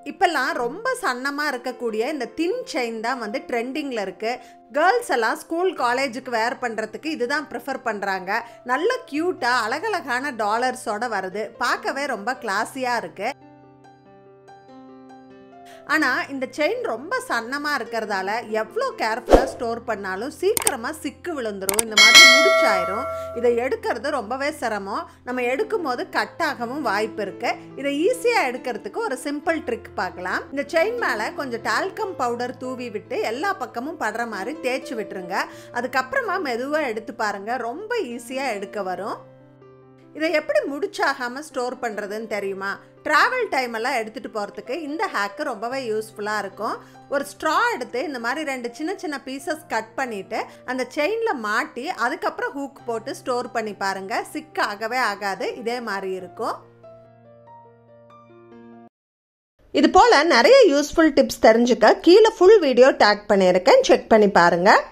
இப்பெல்லாம் ரொம்ப சன்னமாக இருக்கக்கூடிய இந்த தின் செயின் தான் வந்து ட்ரெண்டிங்கில் இருக்குது. கேர்ள்ஸ் எல்லாம் ஸ்கூல் காலேஜுக்கு வேர் பண்ணுறதுக்கு இதுதான் ப்ரிஃபர் பண்ணுறாங்க. நல்ல க்யூட்டாக அழகழகான டாலர்ஸோடு வருது. பார்க்கவே ரொம்ப கிளாஸியாக இருக்குது. ஆனால் இந்த செயின் ரொம்ப சன்னமாக இருக்கிறதால எவ்வளோ கேர்ஃபுல்லாக ஸ்டோர் பண்ணாலும் சீக்கிரமாக சிக்கு விழுந்துடும், இந்த மாதிரி முடிச்சாயிரும். இதை எடுக்கிறது ரொம்பவே சிரமம். நம்ம எடுக்கும் போது கட்டாகவும் வாய்ப்பு இருக்குது. இதை ஈஸியாக எடுக்கிறதுக்கு ஒரு சிம்பிள் ட்ரிக் பார்க்கலாம். இந்த செயின் மேலே கொஞ்சம் டால்கம் பவுடர் தூவி விட்டு எல்லா பக்கமும் படுற மாதிரி தேய்ச்சி விட்டுருங்க. அதுக்கப்புறமா மெதுவாக எடுத்து பாருங்கள், ரொம்ப ஈஸியாக எடுக்க வரும். இதை எப்படி முடிச்சாகாமல் ஸ்டோர் பண்ணுறதுன்னு தெரியுமா? ட்ராவல் டைம் எல்லாம் எடுத்துகிட்டு போகிறதுக்கு இந்த ஹேக்கு ரொம்பவே யூஸ்ஃபுல்லாக இருக்கும். ஒரு ஸ்ட்ரா எடுத்து இந்த மாதிரி 2 சின்ன சின்ன பீசஸ் கட் பண்ணிவிட்டு அந்த செயினில் மாட்டி அதுக்கப்புறம் ஹூக் போட்டு ஸ்டோர் பண்ணி பாருங்கள். சிக் ஆகவே ஆகாது, இதே மாதிரி இருக்கும். இது போல் நிறைய யூஸ்ஃபுல் டிப்ஸ் தெரிஞ்சுக்க கீழே ஃபுல் வீடியோ டேக் பண்ணியிருக்கேன், செக் பண்ணி பாருங்கள்.